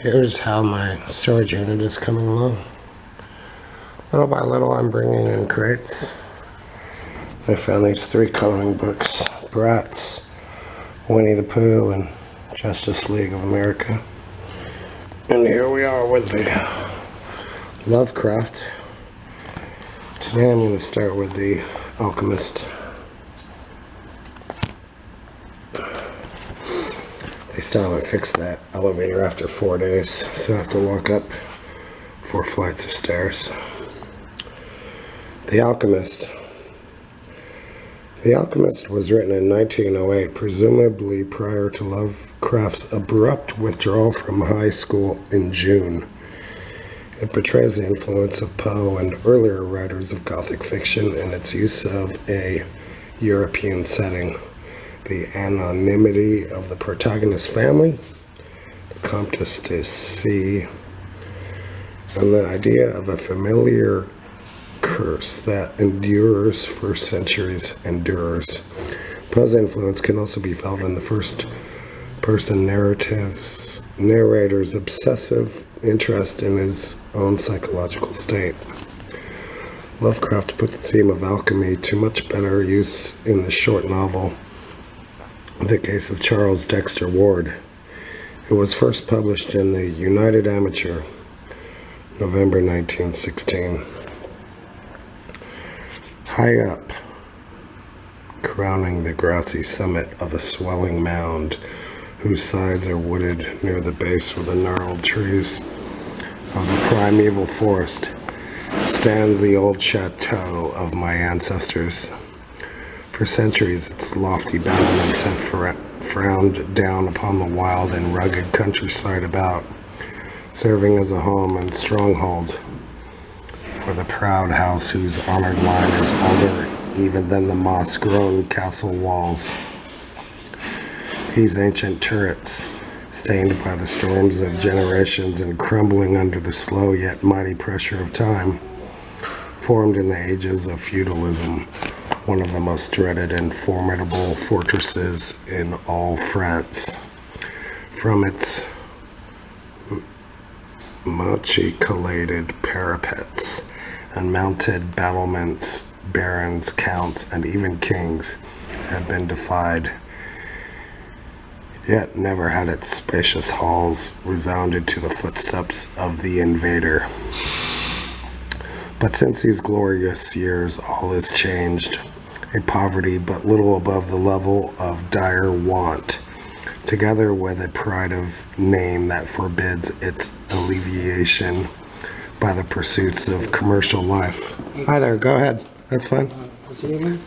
Here's how my storage unit is coming along. Little by little, I'm bringing in crates. I found these 3 coloring books, Bratz, Winnie the Pooh, and Justice League of America. And here we are with the Lovecraft. Today I'm going to start with the Alchemist. They still haven't fixed that elevator after 4 days, so I have to walk up 4 flights of stairs. The Alchemist. The Alchemist was written in 1908, presumably prior to Lovecraft's abrupt withdrawal from high school in June. It portrays the influence of Poe and earlier writers of Gothic fiction in its use of a European setting, the anonymity of the protagonist's family, the Comtesse de C, and the idea of a familiar curse that endures for centuries endures. Poe's influence can also be felt in the first-person narrator's obsessive interest in his own psychological state. Lovecraft put the theme of alchemy to much better use in the short novel The Case of Charles Dexter Ward. It was first published in the United Amateur, November 1916. High up, crowning the grassy summit of a swelling mound whose sides are wooded near the base with the gnarled trees of the primeval forest, stands the old chateau of my ancestors. For centuries, its lofty battlements have frowned down upon the wild and rugged countryside about, serving as a home and stronghold for the proud house whose honored line is older even than the moss-grown castle walls. These ancient turrets, stained by the storms of generations and crumbling under the slow yet mighty pressure of time, formed in the ages of feudalism one of the most dreaded and formidable fortresses in all France. From its machicolated parapets and mounted battlements, barons, counts, and even kings had been defied, yet never had its spacious halls resounded to the footsteps of the invader. But since these glorious years, all is changed. A poverty but little above the level of dire want, together with a pride of name that forbids its alleviation by the pursuits of commercial life. Hi there, go ahead. That's fine. What's your name, man?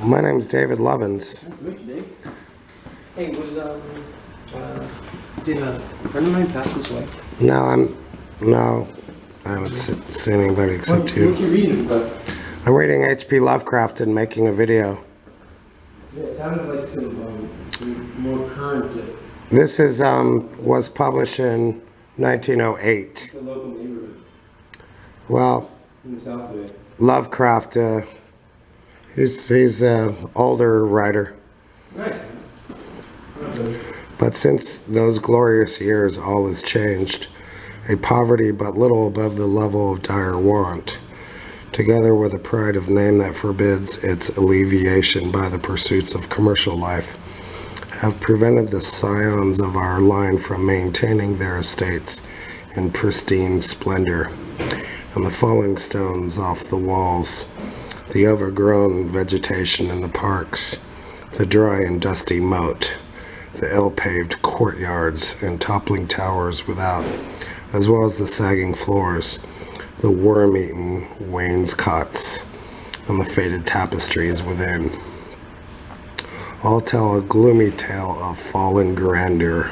My name's David Lovins. Nice to meet you, Dave. Hey, did a friend of mine pass this way? No, I haven't seen anybody except you. What you reading? But I'm reading H.P. Lovecraft and making a video. yeah, it sounded like some more current. This is was published in 1908. The local neighborhood Well, in the South Bay. Lovecraft, he's an older writer. Nice. Okay. But since those glorious years, all has changed. A poverty but little above the level of dire want, together with a pride of name that forbids its alleviation by the pursuits of commercial life, have prevented the scions of our line from maintaining their estates in pristine splendor. And the falling stones off the walls, the overgrown vegetation in the parks, the dry and dusty moat, the ill-paved courtyards and toppling towers without, as well as the sagging floors, the worm-eaten wainscots, and the faded tapestries within, all tell a gloomy tale of fallen grandeur.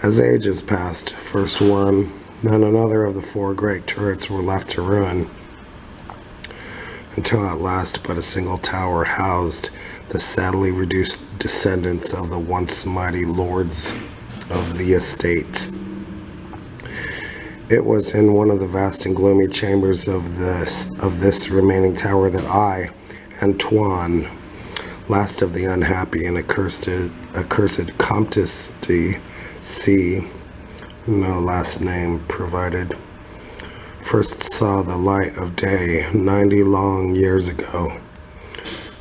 As ages passed, first one, then another of the 4 great turrets were left to ruin, until at last but a single tower housed the sadly reduced descendants of the once mighty lords of the estate. It was in one of the vast and gloomy chambers of this remaining tower that I, Antoine, last of the unhappy and accursed Comtesse de C, no last name provided, first saw the light of day 90 long years ago.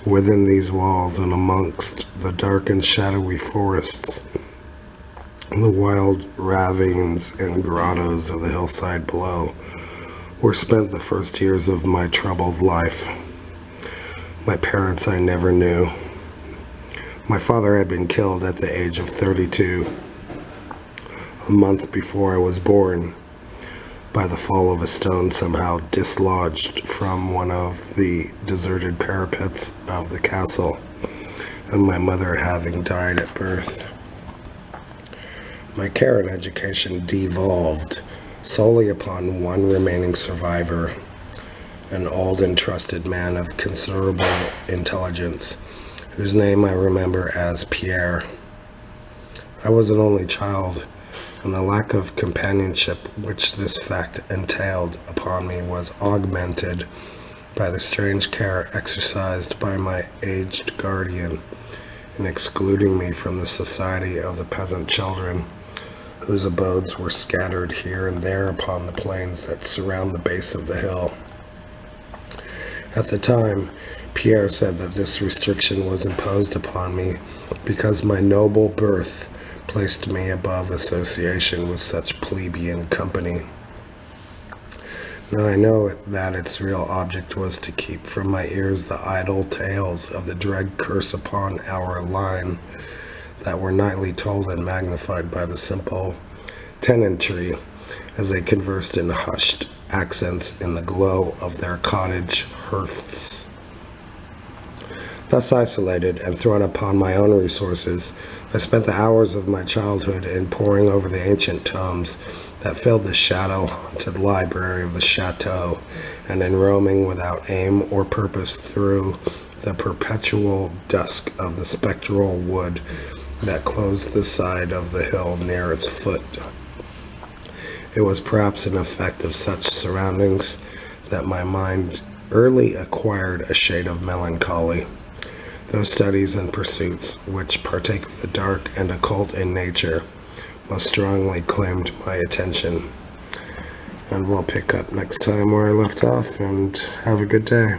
Within these walls and amongst the dark and shadowy forests, the wild ravines and grottos of the hillside below, were spent the first years of my troubled life. My parents I never knew. My father had been killed at the age of 32, a month before I was born, by the fall of a stone somehow dislodged from one of the deserted parapets of the castle, and my mother having died at birth. My care and education devolved solely upon one remaining survivor, an old and trusted man of considerable intelligence, whose name I remember as Pierre. I was an only child, and the lack of companionship which this fact entailed upon me was augmented by the strange care exercised by my aged guardian in excluding me from the society of the peasant children, whose abodes were scattered here and there upon the plains that surround the base of the hill. At the time, Pierre said that this restriction was imposed upon me because my noble birth placed me above association with such plebeian company. Now I know that its real object was to keep from my ears the idle tales of the dread curse upon our line that were nightly told and magnified by the simple tenantry as they conversed in hushed accents in the glow of their cottage hearths. Thus isolated and thrown upon my own resources, I spent the hours of my childhood in poring over the ancient tomes that filled the shadow-haunted library of the chateau, and in roaming without aim or purpose through the perpetual dusk of the spectral wood that closed the side of the hill near its foot. It was perhaps an effect of such surroundings that my mind early acquired a shade of melancholy. Those studies and pursuits which partake of the dark and occult in nature most strongly claimed my attention. And we'll pick up next time where I left off, and have a good day.